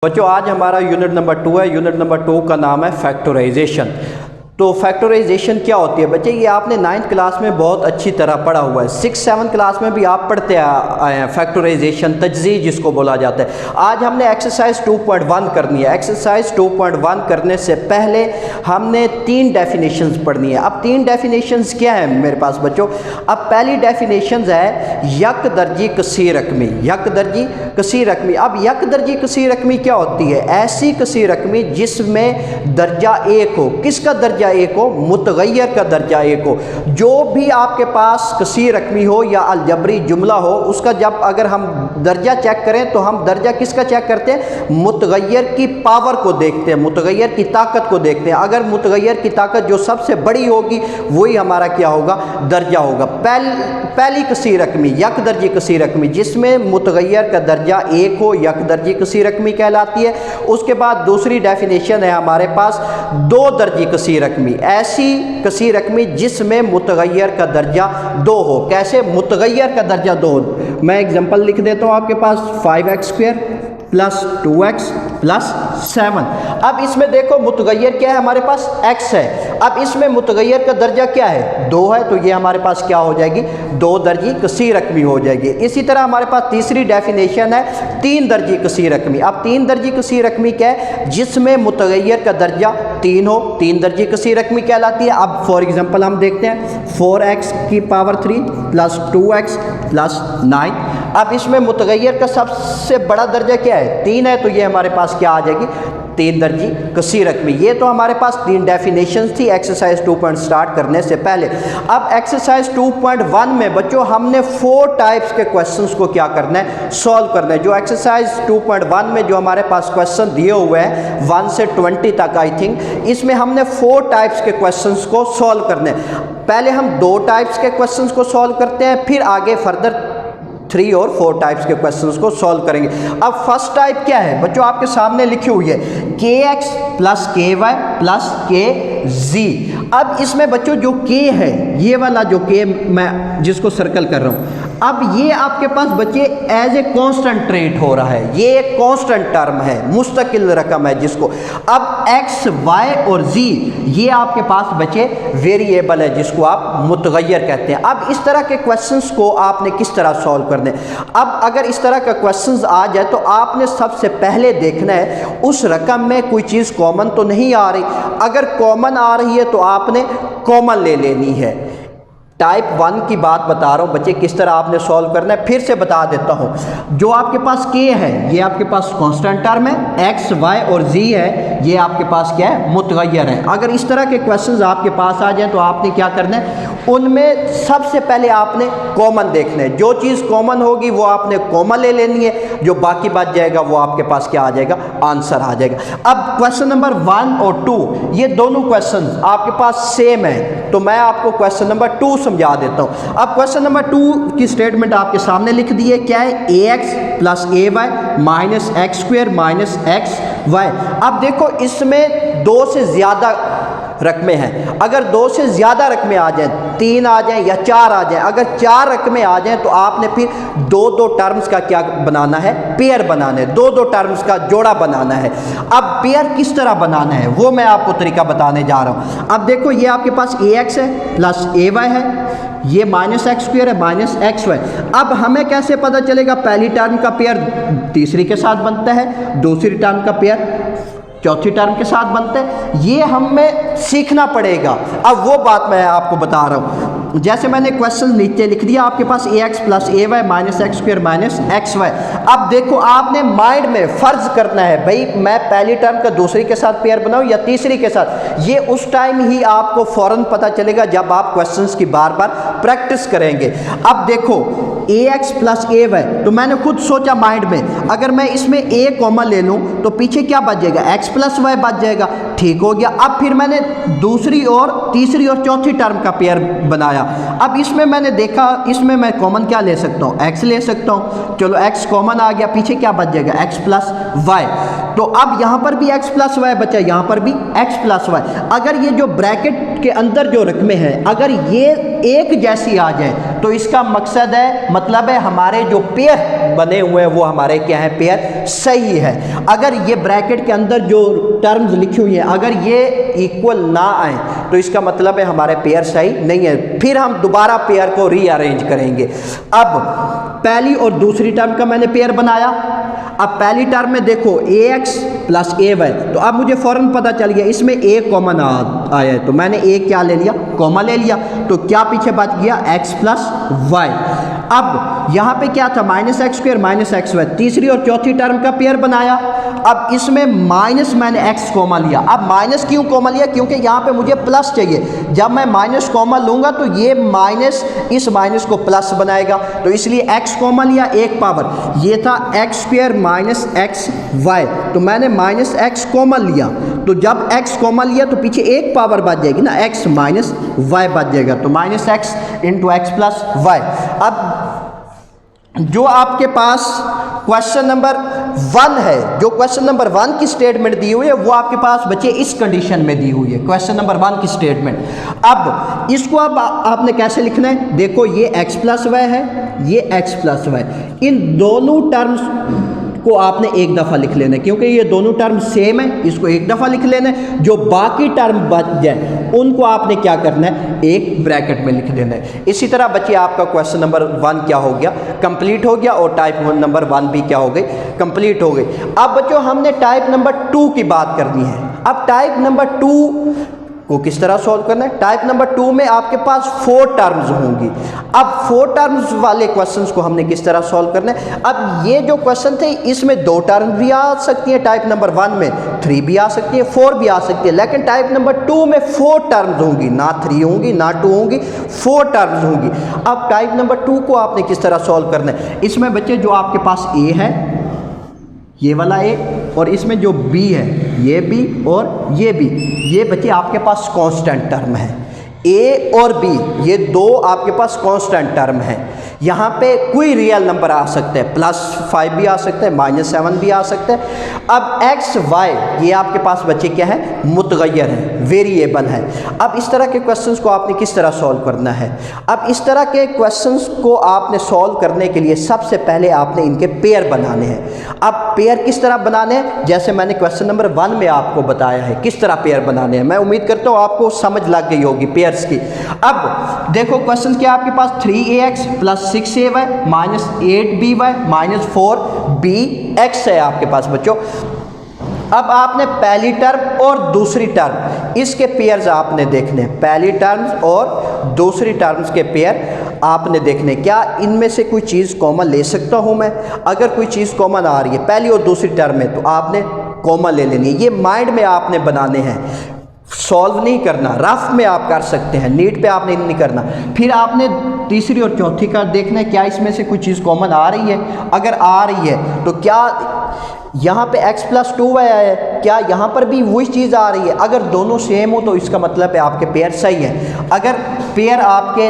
बच्चों आज हमारा यूनिट नंबर 2 है। यूनिट नंबर 2 का नाम है फैक्टराइजेशन। तो फैक्टराइजेशन क्या होती है बच्चे, ये आपने 9th क्लास में बहुत अच्छी तरह पढ़ा हुआ है। 6-7 क्लास में भी आप पढ़ते आए हैं फैक्टराइजेशन, तजज़ीह जिसको बोला जाता है। आज हमने एक्सरसाइज 2.1 करनी है। एक्सरसाइज 2.1 करने से पहले हमने 3 डेफिनेशंस पढ़नी है। अब 3 डेफिनेशंस क्या है मेरे पास बच्चों। अब पहली डेफिनेशन है यक दर्जी कसीर रकमी। यक दर्जी कसीर रकमी। अब यक दर्जी कसीर रकमी क्या होती है? ऐसी कसीर रकमी जिसमें दर्जा एक हो। किसका दर्जा एक हो? मुतगय्यर का दर्जा एक हो। जो भी आपके पास कसीर रकमी हो या अलजबरी जुमला हो, उसका जब अगर हम दर्जा चेक करें तो हम दर्जा किसका चेक करते हैं? मुतगय्यर की पावर को देखते हैं, मुतगय्यर की ताकत को देखते हैं। अगर मुतगय्यर की ताकत जो सबसे बड़ी होगी वही हमारा क्या होगा? दर्जा होगा। पहली कसीर रकमी यक दर्जी कसीर रकमी जिसमें मुतगय्यर का दर्जा एक हो, यक दर्जी कसीर रकमी कहलाती है। उसके बाद दूसरी डेफिनेशन है हमारे पास दो दर्जी कसीर रकमी। ऐसी कसीर रकमी जिसमें मुतगय्यर का दर्जा 2 हो। कैसे? मुतगय्यर का दर्जा 2 हो। मैं एग्जांपल लिख देता हूँ आपके पास 5x² प्लस 2x प्लस 7। अब इसमें देखो मुतगय्यर क्या है हमारे पास? x है। अब इसमें मुतगय्यर का दर्जा क्या है? 2 है, तो ये हमारे पास क्या हो जाएगी? 2 दर्जी कसीर रकमी हो जाएगी। इसी तरह हमारे पास तीसरी डेफिनेशन है 3 दर्जी कसीर रकमी। अब 3 दर्जी कसीर रकमी क्या है? जिसमें मुतगय्यर का दर्जा 3 हो, 3 दर्जी कसीर रकमी कहलाती है। अब फॉर एग्जांपल हम देखते हैं 4x की पावर 3 प्लस 2x प्लस 9। अब इसमें मुतगय्यर का सबसे बड़ा दर्जा क्या है? 3 है, तो ये हमारे पास क्या आ जाएगी? 3 दर्जी कसीर रकमी। ये तो हमारे पास 3 डेफिनेशंस थी एक्सरसाइज 2 स्टार्ट करने से पहले। अब एक्सरसाइज 2.1 में बच्चों हमने 4 टाइप्स के क्वेश्चंस को क्या करना है? सॉल्व करना है। जो एक्सरसाइज 2.1 में जो हमारे पास क्वेश्चन दिए हुए हैं 1 से 20 तक आई थिंक, इसमें हमने 4 टाइप्स के क्वेश्चंस को सॉल्व करने हैं। पहले हम 2 टाइप्स के क्वेश्चंस को सॉल्व करते हैं, फिर आगे फर्दर 3 और 4 टाइप्स के क्वेश्चंस को सॉल्व करेंगे। अब फर्स्ट टाइप क्या है बच्चों? आपके सामने लिखी हुई है kx plus ky plus kz। अब इसमें बच्चों जो k है, ये वाला जो k मैं जिसको सर्कल कर रहा हूं, अब ये आपके पास बच्चे एज ए कांस्टेंट रेट हो रहा है। ये एक कांस्टेंट टर्म है, मुस्तकिल रकम है जिसको। अब x, y और z ये आपके पास बच्चे वेरिएबल है जिसको आप मुतगय्यर कहते हैं। अब इस तरह के क्वेश्चंस को आपने किस तरह सॉल्व करने? अब अगर इस तरह का क्वेश्चंस आ जाए तो आपने सबसे पहले देखना है उस रकम में कोई चीज़ कॉमन तो नहीं आ रही। अगर कॉमन आ रही है तो आपने कॉमन ले लेनी है। टाइप 1 की बात बता रहा हूँ बच्चे, किस तरह आपने सॉल्व करना है फिर से बता देता हूँ। जो आपके पास k है ये आपके पास कांस्टेंट टर्म है, x, y और z है ये आपके पास क्या है? मुतगय्यर है। अगर इस तरह के क्वेश्चंस आपके पास आ जाए तो आपने क्या करना है? उनमें सबसे पहले आपने कॉमन देखना है। जो चीज़ कॉमन होगी वो आपने कॉमन ले लेनी है, जो बाकी बच जाएगा वो आपके पास क्या आ जाएगा? आंसर आ जाएगा। अब क्वेश्चन नंबर 1 और 2 ये दोनों क्वेश्चन आपके पास सेम है, तो मैं आपको क्वेश्चन नंबर 2 समझा देता हूँ। अब क्वेश्चन नंबर 2 की स्टेटमेंट आपके सामने लिख दी है। क्या है? ax plus ay minus x² minus xy। अब देखो इसमें 2 से ज़्यादा रकमें हैं। अगर 2 से ज़्यादा रकमें आ जाएं, 3 आ जाएं या 4 आ जाएं, अगर 4 रकमें आ जाएं तो आपने फिर 2-2 टर्म्स का क्या बनाना है? पेयर बनाना है। 2-2 टर्म्स का जोड़ा बनाना है। अब पेयर किस तरह बनाना है वो मैं आपको तरीका बताने जा रहा हूँ। अब देखो ये आपके पास ax है प्लस ay है, ये माइनस x² है माइनस xy। अब हमें कैसे पता चलेगा? पहली टर्म का पेयर तीसरी के साथ बनता है, दूसरी टर्म का पेयर चौथी टर्म के साथ बनते हैं। ये हमें सीखना पड़ेगा। अब वो बात मैं आपको बता रहा हूँ। जैसे मैंने क्वेश्चन नीचे लिख दिया आपके पास ax plus ay minus x² minus xy। अब देखो आपने माइंड में फर्ज करना है भाई मैं पहली टर्म का दूसरी के साथ पेयर बनाऊं या तीसरी के साथ। ये उस टाइम ही आपको फौरन पता चलेगा जब आप क्वेश्चंस की बार बार प्रैक्टिस करेंगे। अब देखो ax प्लस ay, तो मैंने खुद सोचा माइंड में अगर मैं इसमें a कॉमन ले लूँ तो पीछे क्या बच जाएगा? x प्लस y बच जाएगा। ठीक हो गया। अब फिर मैंने दूसरी और तीसरी और चौथी टर्म का पेयर बनाया। अब इसमें मैंने देखा इसमें मैं कॉमन क्या ले सकता हूँ? x ले सकता हूँ। चलो x कॉमन आ गया, पीछे क्या बच जाएगा? x plus y। तो अब यहाँ पर भी x प्लस y बचा, यहाँ पर भी x प्लस y। अगर ये जो ब्रैकेट के अंदर जो रकमें हैं अगर ये एक जैसी आ जाए तो इसका मकसद है, मतलब है हमारे जो पेयर बने हुए हैं वो हमारे क्या है, पेयर सही है। अगर ये ब्रैकेट के अंदर जो टर्म्स लिखी हुई हैं अगर ये इक्वल ना आए तो इसका मतलब है हमारे पेयर सही नहीं है। फिर हम दोबारा पेयर को रीअरेंज करेंगे। अब पहली और दूसरी टर्म का मैंने पेयर बनाया। अब पहली टर्म में देखो ax प्लस ay, तो अब मुझे फ़ौरन पता चल गया इसमें a कॉमन आया है, तो मैंने a क्या ले लिया, कॉमन ले लिया, तो क्या पीछे बच गया x प्लस वाई। अब यहाँ पे क्या था, minus x square minus x y, तीसरी और चौथी टर्म का पेयर बनाया। अब इसमें माइनस मैंने x कॉमन लिया। अब माइनस क्यों कॉमन लिया, क्योंकि यहाँ पे मुझे प्लस चाहिए। जब मैं माइनस कॉमन लूँगा तो ये माइनस इस माइनस को प्लस बनाएगा, तो इसलिए x कॉमन लिया, एक पावर ये था x square minus x y, तो मैंने माइनस एक्स कॉमन लिया। तो जब x कॉमन लिया तो पीछे एक पावर बच जाएगी ना, x माइनस वाई बच जाएगा, तो minus x into x plus y. अब जो आपके पास क्वेश्चन नंबर 1 है, जो क्वेश्चन नंबर 1 की स्टेटमेंट दी हुई है वो आपके पास बच्चे इस कंडीशन में दी हुई है, क्वेश्चन नंबर 1 की स्टेटमेंट। अब इसको अब आपने कैसे लिखना है, देखो ये x प्लस वाई है, ये x प्लस वाई, इन दोनों टर्म्स को आपने एक दफ़ा लिख लेना है, क्योंकि ये दोनों टर्म सेम है, इसको एक दफ़ा लिख लेना है। जो बाकी टर्म बच जाए उनको आपने क्या करना है, एक ब्रैकेट में लिख देना है। इसी तरह बच्चे आपका क्वेश्चन नंबर 1 क्या हो गया, कंप्लीट हो गया, और टाइप नंबर 1 भी क्या हो गई, कंप्लीट हो गई। अब बच्चों हमने टाइप नंबर 2 की बात करनी है। अब टाइप नंबर 2 को किस तरह सॉल्व करना है, टाइप नंबर 2 में आपके पास 4 टर्म्स होंगी। अब 4 टर्म्स वाले क्वेश्चंस को हमने किस तरह सॉल्व करना है। अब ये जो क्वेश्चन थे इसमें 2 टर्म भी आ सकती है, टाइप नंबर 1 में 3 भी आ सकती है, 4 भी आ सकती है, लेकिन टाइप नंबर 2 में 4 टर्म्स होंगी, ना 3 होंगी ना 2 होंगी, 4 टर्म्स होंगी। अब टाइप नंबर 2 को आपने किस तरह सॉल्व करना है, इसमें बच्चे जो आपके पास ए है, ये वाला ए, और इसमें जो बी है, ये बी और ये बी, ये बच्चे आपके पास कांस्टेंट टर्म है। ए और बी ये दो आपके पास कांस्टेंट टर्म है। यहाँ पे कोई रियल नंबर आ सकते हैं, +5 भी आ सकते हैं, -7 भी आ सकते हैं। अब एक्स वाई ये आपके पास बच्चे क्या है, मुतगय्यर है, वेरिएबल है। अब इस तरह के क्वेश्चंस को आपने किस तरह सॉल्व करना है। अब इस तरह के क्वेश्चंस को आपने सॉल्व करने के लिए सबसे पहले आपने इनके पेयर बनाने हैं। अब पेयर किस तरह बनाने हैं, जैसे मैंने क्वेश्चन नंबर 1 में आपको बताया है किस तरह पेयर बनाने हैं। मैं उम्मीद करता हूँ आपको समझ लग गई होगी पेयर्स की। अब देखो क्वेश्चन क्या है आपके पास, 3ax + 6ay -8by -4bx है आपके पास बच्चों। अब आपने पहली टर्म और दूसरी टर्म इसके पेयर्स आपने देखने, पहली टर्म्स और दूसरी टर्म्स के पेयर आपने देखने, क्या इनमें से कोई चीज़ कॉमन ले सकता हूँ मैं। अगर कोई चीज़ कॉमन आ रही है पहली और दूसरी टर्म में तो आपने कॉमन ले लेनी है। ये माइंड में आपने बनाने हैं, सॉल्व नहीं करना, रफ में आप कर सकते हैं, नीट पे आपने नहीं करना। फिर आपने तीसरी और चौथी का देखना है क्या इसमें से कोई चीज़ कॉमन आ रही है। अगर आ रही है तो क्या यहाँ पे x + 2y है, क्या यहाँ पर भी वही चीज़ आ रही है। अगर दोनों सेम हो तो इसका मतलब है आपके पेयर सही हैं। अगर पेयर आपके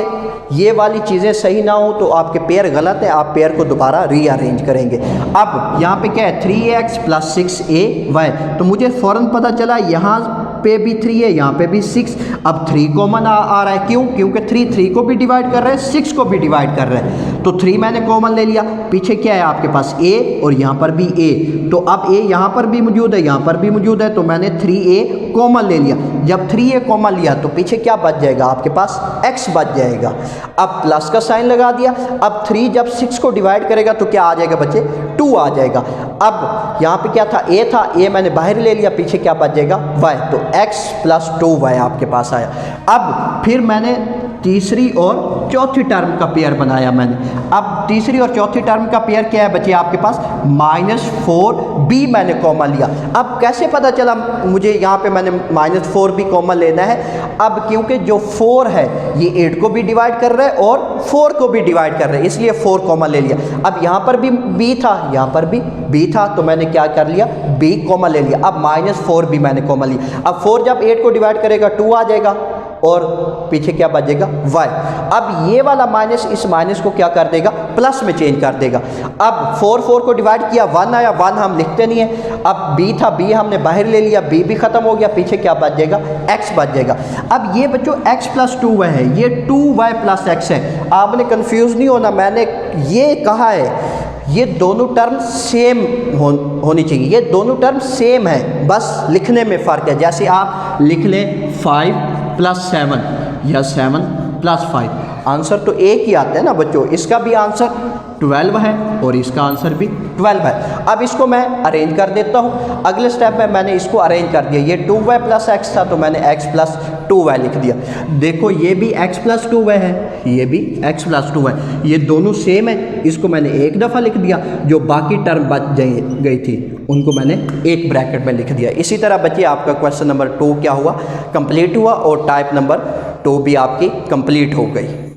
ये वाली चीज़ें सही ना हो तो आपके पेयर गलत है, आप पेयर को दोबारा रीअरेंज करेंगे। अब यहाँ पे क्या है, 3ax + 6ay, तो मुझे फ़ौरन पता चला यहाँ पे भी 3 है, यहाँ पे भी 6। अब 3 कॉमन आ रहा है, क्यों, क्योंकि 3 को भी डिवाइड कर रहा है, 6 को भी डिवाइड कर रहा है, तो 3 मैंने कॉमन ले लिया। पीछे क्या है आपके पास a और यहाँ पर भी a, तो अब a यहाँ पर भी मौजूद है, यहाँ पर भी मौजूद है, तो मैंने 3a कॉमन ले लिया। जब 3a कॉमन लिया तो पीछे क्या बच जाएगा आपके पास, x बच जाएगा। अब प्लस का साइन लगा दिया। अब 3 जब 6 को डिवाइड करेगा तो क्या आ जाएगा बच्चे, 2 आ जाएगा। अब यहाँ पे क्या था, a था, a मैंने बाहर ले लिया, पीछे क्या बच जाएगा, y, तो x + 2y आपके पास आया। अब फिर मैंने तीसरी और चौथी टर्म का पेयर बनाया मैंने। अब तीसरी और चौथी टर्म का पेयर क्या है बच्चे आपके पास, -4b मैंने कॉमन लिया। अब कैसे पता चला मुझे यहाँ पे मैंने -4b कॉमन लेना है। अब क्योंकि जो 4 है ये 8 को भी डिवाइड कर रहा है और 4 को भी डिवाइड कर रहा है, इसलिए 4 कॉमन ले लिया। अब यहाँ पर भी b था, यहाँ पर भी b था, तो मैंने क्या कर लिया, b कॉमन ले लिया। अब -4b मैंने कॉमन लिया। अब 4 जब 8 को डिवाइड करेगा 2 आ जाएगा, और पीछे क्या बचेगा y। अब ये वाला माइनस इस माइनस को क्या कर देगा, प्लस में चेंज कर देगा। अब 4 को डिवाइड किया, 1 आया, 1 हम लिखते नहीं है। अब b था, b हमने बाहर ले लिया, b भी खत्म हो गया, पीछे क्या बच जाएगा, x बच जाएगा। अब ये बच्चों x प्लस 2y है, ये 2y प्लस x है। आपने कंफ्यूज नहीं होना, मैंने ये कहा है ये दोनों टर्म सेम होनी चाहिए, ये दोनों टर्म सेम है, बस लिखने में फ़र्क है। जैसे आप लिख लें 5 + 7 या 7 + 5, आंसर तो एक ही आता है ना बच्चों। इसका भी आंसर 12 है और इसका आंसर भी 12 है। अब इसको मैं अरेंज कर देता हूँ। अगले स्टेप में मैंने इसको अरेंज कर दिया, ये 2y + x था तो मैंने x + 2y लिख दिया। देखो ये भी x + 2y है, ये भी x + 2y, ये दोनों सेम है। इसको मैंने एक दफ़ा लिख दिया, जो बाकी टर्म बच गई थी उनको मैंने एक ब्रैकेट में लिख दिया। इसी तरह बच्चे आपका क्वेश्चन नंबर 2 क्या हुआ, कंप्लीट हुआ और टाइप नंबर 2 भी आपकी कंप्लीट हो गई।